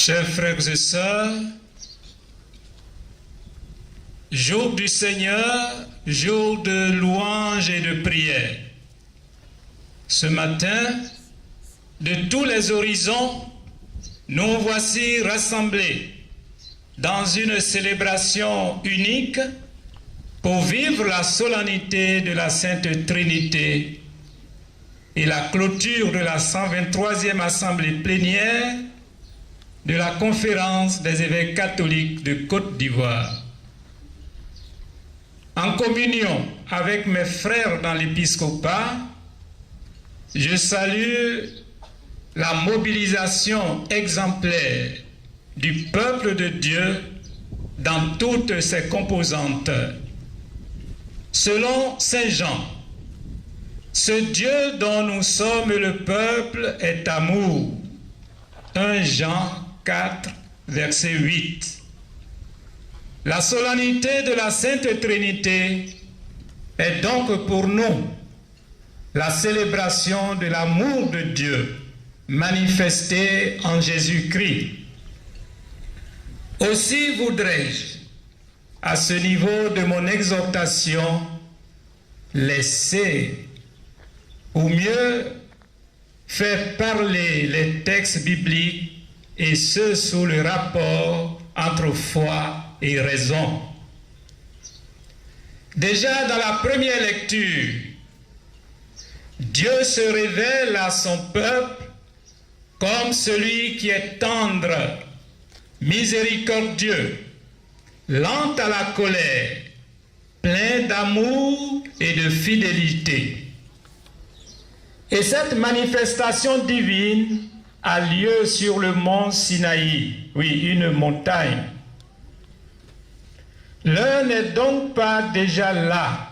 Chers frères et sœurs, jour du Seigneur, jour de louange et de prière. Ce matin, de tous les horizons, nous voici rassemblés dans une célébration unique pour vivre la solennité de la Sainte Trinité et la clôture de la 123e Assemblée plénière de la Conférence des évêques catholiques de Côte d'Ivoire. En communion avec mes frères dans l'épiscopat, je salue la mobilisation exemplaire du peuple de Dieu dans toutes ses composantes. Selon Saint Jean, ce Dieu dont nous sommes le peuple est amour. 1 Jean 4, verset 8. La solennité de la Sainte Trinité est donc pour nous la célébration de l'amour de Dieu manifesté en Jésus-Christ. Aussi voudrais-je, à ce niveau de mon exhortation, laisser, ou mieux, faire parler les textes bibliques et ce sous le rapport entre foi et raison. Déjà dans la première lecture, Dieu se révèle à son peuple comme celui qui est tendre, miséricordieux, lent à la colère, plein d'amour et de fidélité. Et cette manifestation divine a lieu sur le mont Sinaï, oui, une montagne. L'heure n'est donc pas déjà là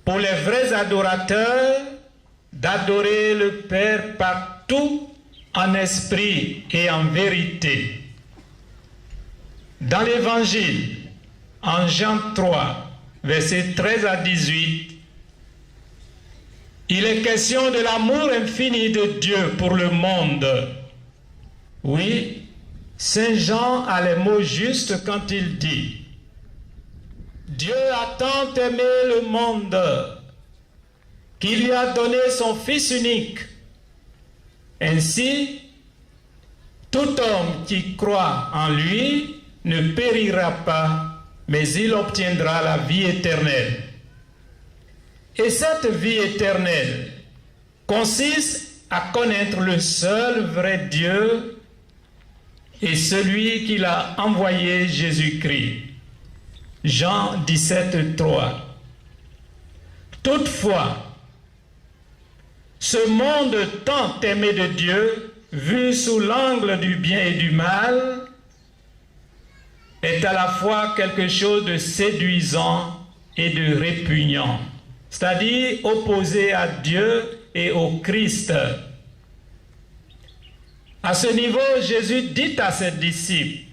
pour les vrais adorateurs d'adorer le Père partout en esprit et en vérité. Dans l'Évangile, en Jean 3, versets 13 à 18, il est question de l'amour infini de Dieu pour le monde. Oui, Saint Jean a les mots justes quand il dit « Dieu a tant aimé le monde qu'il lui a donné son Fils unique. Ainsi, tout homme qui croit en lui ne périra pas, mais il obtiendra la vie éternelle. » Et cette vie éternelle consiste à connaître le seul vrai Dieu et celui qu'il a envoyé, Jésus-Christ. Jean 17, 3. Toutefois, ce monde tant aimé de Dieu, vu sous l'angle du bien et du mal, est à la fois quelque chose de séduisant et de répugnant, c'est-à-dire opposé à Dieu et au Christ. À ce niveau, Jésus dit à ses disciples,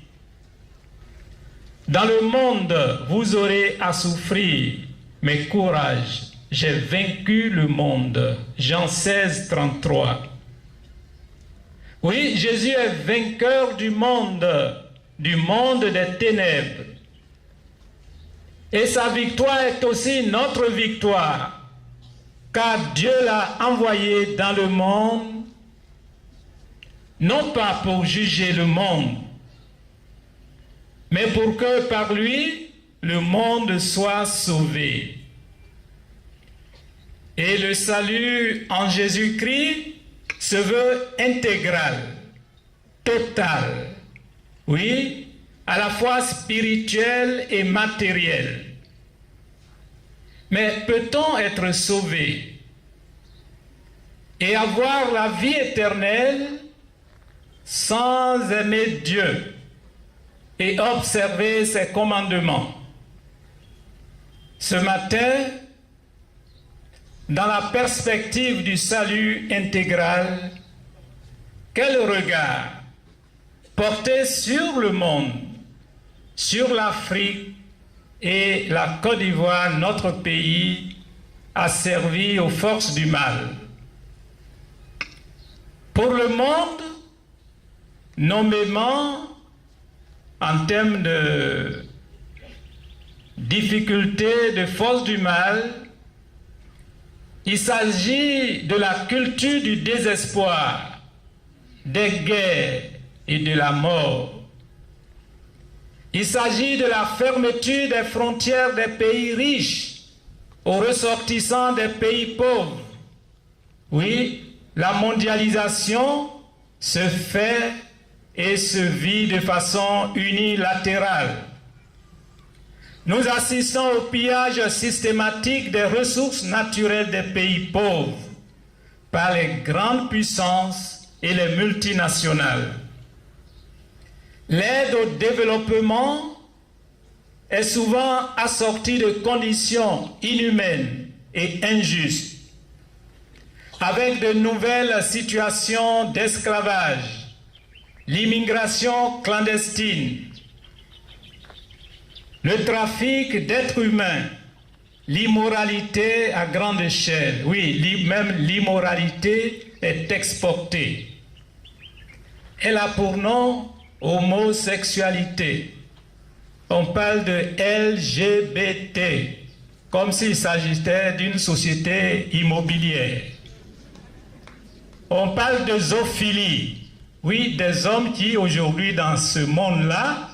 « Dans le monde, vous aurez à souffrir, mais courage, j'ai vaincu le monde. » Jean 16, 33. Oui, Jésus est vainqueur du monde des ténèbres. Et sa victoire est aussi notre victoire, car Dieu l'a envoyé dans le monde, non pas pour juger le monde, mais pour que par lui, le monde soit sauvé. Et le salut en Jésus-Christ se veut intégral, total, oui, à la fois spirituel et matériel. Mais peut-on être sauvé et avoir la vie éternelle sans aimer Dieu et observer ses commandements? Ce matin, dans la perspective du salut intégral, quel regard porter sur le monde, sur l'Afrique et la Côte d'Ivoire, notre pays, asservi aux forces du mal. Pour le monde, nommément en termes de difficultés, de force du mal. Il s'agit de la culture du désespoir, des guerres et de la mort. Il s'agit de la fermeture des frontières des pays riches aux ressortissants des pays pauvres. Oui, la mondialisation se fait et se vit de façon unilatérale. Nous assistons au pillage systématique des ressources naturelles des pays pauvres par les grandes puissances et les multinationales. L'aide au développement est souvent assortie de conditions inhumaines et injustes, avec de nouvelles situations d'esclavage, l'immigration clandestine, le trafic d'êtres humains, l'immoralité à grande échelle. Oui, même l'immoralité est exportée. Elle a pour nom homosexualité. On parle de LGBT, comme s'il s'agissait d'une société immobilière. On parle de zoophilie. Oui, des hommes qui aujourd'hui dans ce monde-là,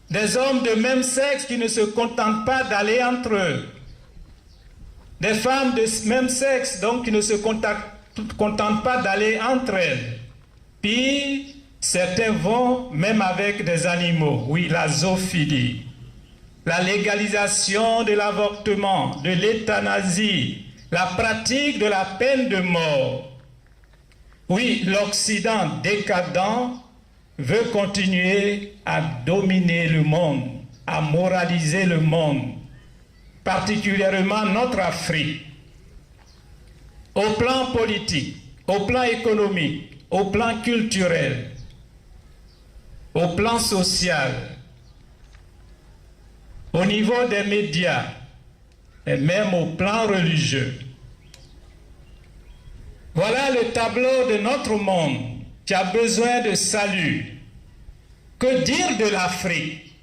des hommes de même sexe qui ne se contentent pas d'aller entre eux. Des femmes de même sexe donc qui ne se contentent pas d'aller entre elles. Puis certains vont même avec des animaux. Oui, la zoophilie. La légalisation de l'avortement, de l'euthanasie, la pratique de la peine de mort. Oui, l'Occident décadent veut continuer à dominer le monde, à moraliser le monde, particulièrement notre Afrique. Au plan politique, au plan économique, au plan culturel, au plan social, au niveau des médias et même au plan religieux. Voilà le tableau de notre monde qui a besoin de salut. Que dire de l'Afrique?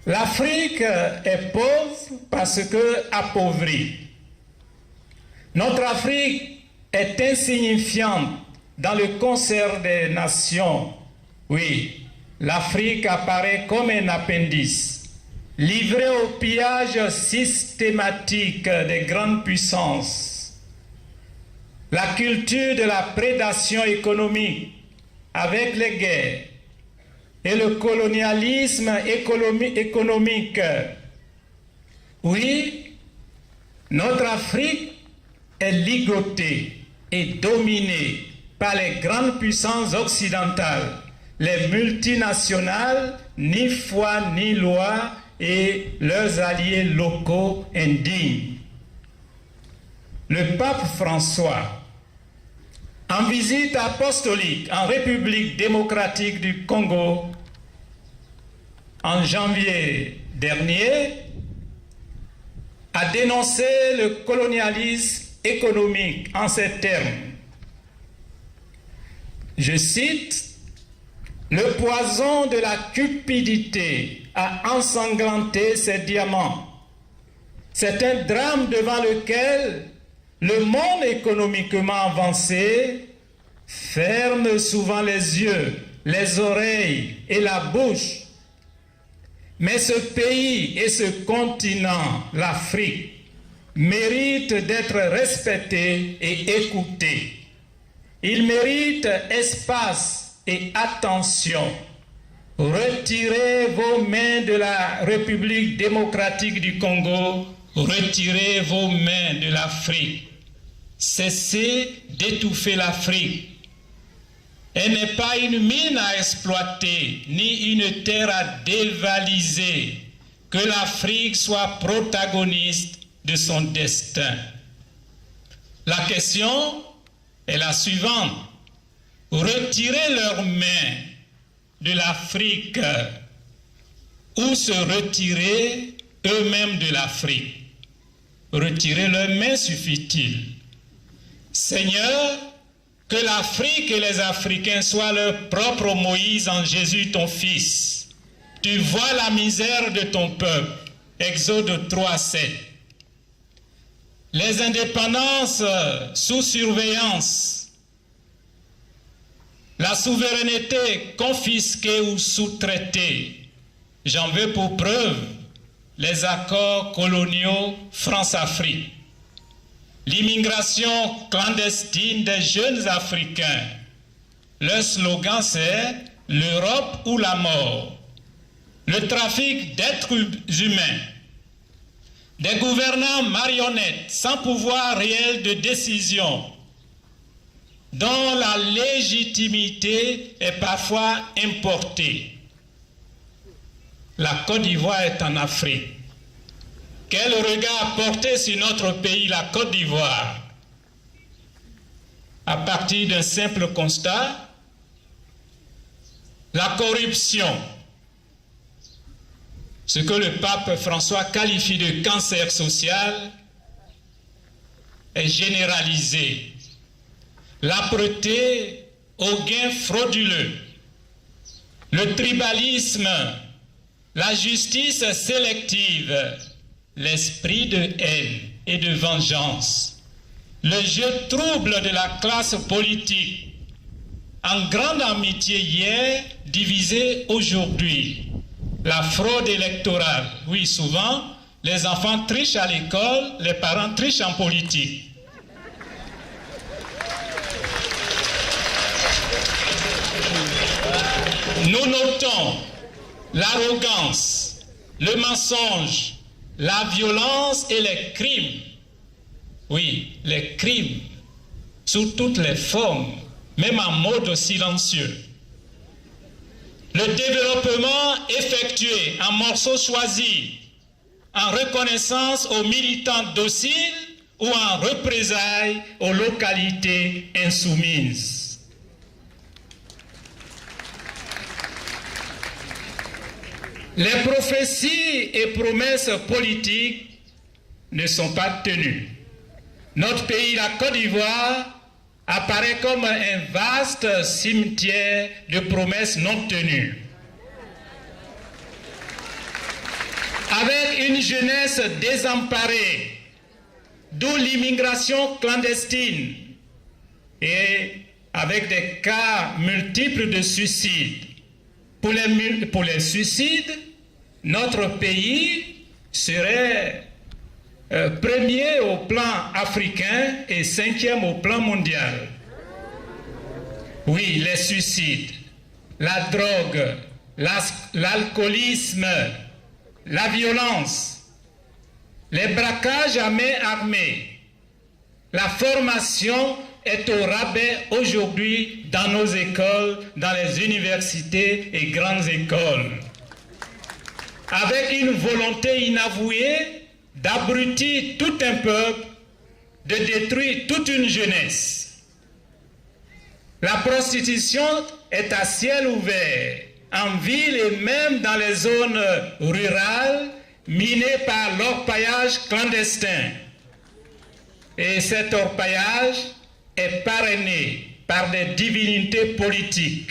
L'Afrique est pauvre parce que appauvrie. Notre Afrique est insignifiante dans le concert des nations. Oui, l'Afrique apparaît comme un appendice, livré au pillage systématique des grandes puissances. La culture de la prédation économique avec les guerres et le colonialisme économique. Oui, notre Afrique est ligotée et dominée par les grandes puissances occidentales, les multinationales, ni foi ni loi, et leurs alliés locaux indignes. Le pape François, en visite apostolique en République démocratique du Congo en janvier dernier, a dénoncé le colonialisme économique en ces termes. Je cite, « Le poison de la cupidité a ensanglanté ces diamants. C'est un drame devant lequel le monde économiquement avancé ferme souvent les yeux, les oreilles et la bouche. Mais ce pays et ce continent, l'Afrique, méritent d'être respectés et écoutés. Ils méritent espace et attention. Retirez vos mains de la République démocratique du Congo, retirez vos mains de l'Afrique. Cessez d'étouffer l'Afrique. Elle n'est pas une mine à exploiter, ni une terre à dévaliser. Que l'Afrique soit protagoniste de son destin. La question est la suivante. Retirer leurs mains de l'Afrique ou se retirer eux-mêmes de l'Afrique? Retirer leurs mains suffit-il? Seigneur, Que l'Afrique et les Africains soient leur propre Moïse en Jésus ton Fils. Tu vois la misère de ton peuple. Exode 3:7. Les indépendances sous surveillance, la souveraineté confisquée ou sous-traitée. J'en veux pour preuve les accords coloniaux France-Afrique. L'immigration clandestine des jeunes Africains. Leur slogan c'est « l'Europe ou la mort ». Le trafic d'êtres humains. Des gouvernants marionnettes sans pouvoir réel de décision, dont la légitimité est parfois importée. La Côte d'Ivoire est en Afrique. Quel regard porter sur notre pays, la Côte d'Ivoire? À partir d'un simple constat, la corruption, ce que le pape François qualifie de cancer social, est généralisé. L'âpreté aux gains frauduleux, le tribalisme, la justice sélective, l'esprit de haine et de vengeance, le jeu trouble de la classe politique, en grande amitié hier, divisée aujourd'hui, la fraude électorale. Oui, souvent, les enfants trichent à l'école, les parents trichent en politique. Nous notons l'arrogance, le mensonge, la violence et les crimes. Oui, les crimes, sous toutes les formes, même en mode silencieux. Le développement effectué en morceaux choisis, en reconnaissance aux militants dociles ou en représailles aux localités insoumises. Les prophéties et promesses politiques ne sont pas tenues. Notre pays, la Côte d'Ivoire, apparaît comme un vaste cimetière de promesses non tenues. Avec une jeunesse désemparée, d'où l'immigration clandestine, et avec des cas multiples de suicides. Pour les suicides, notre pays serait premier au plan africain et 5e au plan mondial. Oui, les suicides, la drogue, l'alcoolisme, la violence, les braquages à main armée. La formation est au rabais aujourd'hui dans nos écoles, dans les universités et grandes écoles. Avec une volonté inavouée d'abrutir tout un peuple, de détruire toute une jeunesse. La prostitution est à ciel ouvert, en ville et même dans les zones rurales, minées par l'orpaillage clandestin. Et cet orpaillage est parrainé par des divinités politiques.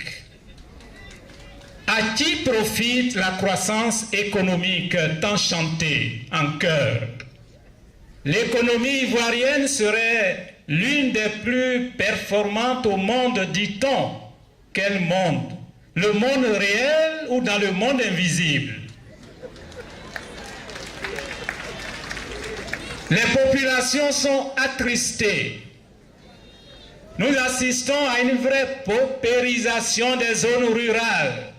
À qui profite la croissance économique tant chantée en chœur? L'économie ivoirienne serait l'une des plus performantes au monde, dit-on. Quel monde? Le monde réel ou dans le monde invisible? Les populations sont attristées. Nous assistons à une vraie paupérisation des zones rurales,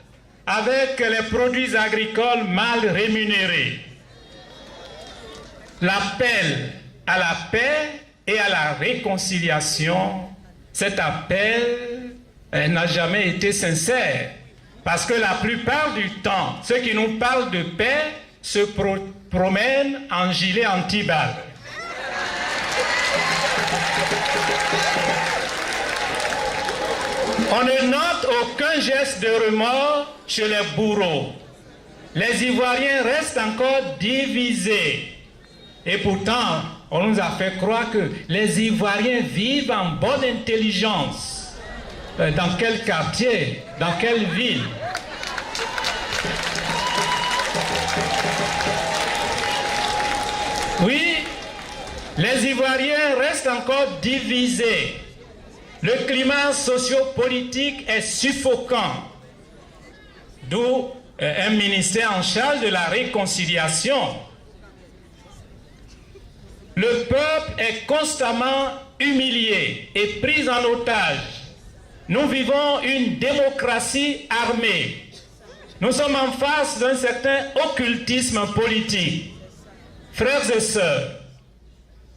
avec les produits agricoles mal rémunérés. L'appel à la paix et à la réconciliation, cet appel n'a jamais été sincère, parce que la plupart du temps, ceux qui nous parlent de paix se promènent en gilet anti-balles. On ne note aucun geste de remords chez les bourreaux. Les Ivoiriens restent encore divisés. Et pourtant, On nous a fait croire que les Ivoiriens vivent en bonne intelligence. Dans quel quartier? Dans quelle ville? Oui, les Ivoiriens restent encore divisés. Le climat sociopolitique est suffocant. D'où un ministère en charge de la réconciliation. Le peuple est constamment humilié et pris en otage. Nous vivons une démocratie armée. Nous sommes en face d'un certain occultisme politique. Frères et sœurs,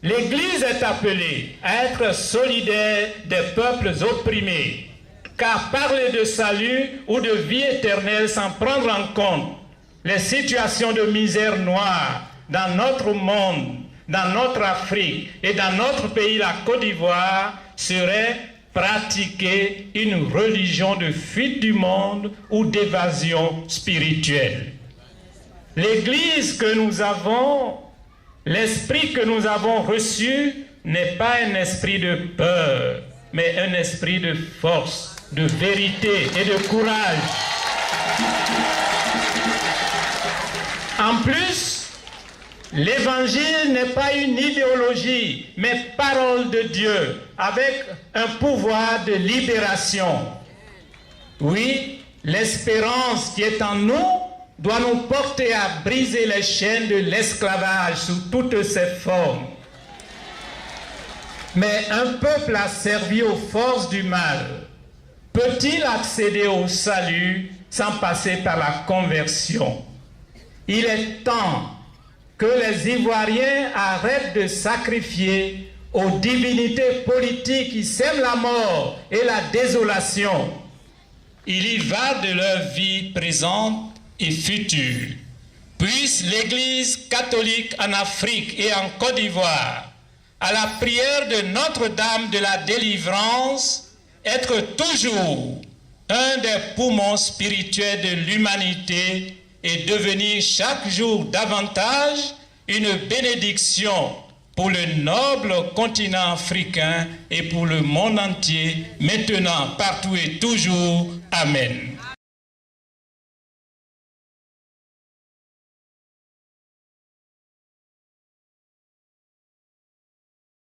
l'Église est appelée à être solidaire des peuples opprimés, car parler de salut ou de vie éternelle sans prendre en compte les situations de misère noire dans notre monde, dans notre Afrique et dans notre pays, la Côte d'Ivoire, serait pratiquer une religion de fuite du monde ou d'évasion spirituelle. L'Église que nous avons, l'esprit que nous avons reçu n'est pas un esprit de peur, mais un esprit de force, de vérité et de courage. En plus, l'évangile n'est pas une idéologie, mais parole de Dieu, avec un pouvoir de libération. Oui, l'espérance qui est en nous doit nous porter à briser les chaînes de l'esclavage sous toutes ses formes. Mais un peuple asservi aux forces du mal peut-il accéder au salut sans passer par la conversion? Il est temps que les Ivoiriens arrêtent de sacrifier aux divinités politiques qui sèment la mort et la désolation. Il y va de leur vie présente et future. Puisse l'Église catholique en Afrique et en Côte d'Ivoire, à la prière de Notre-Dame de la Délivrance, être toujours un des poumons spirituels de l'humanité et devenir chaque jour davantage une bénédiction pour le noble continent africain et pour le monde entier, maintenant, partout et toujours. Amen.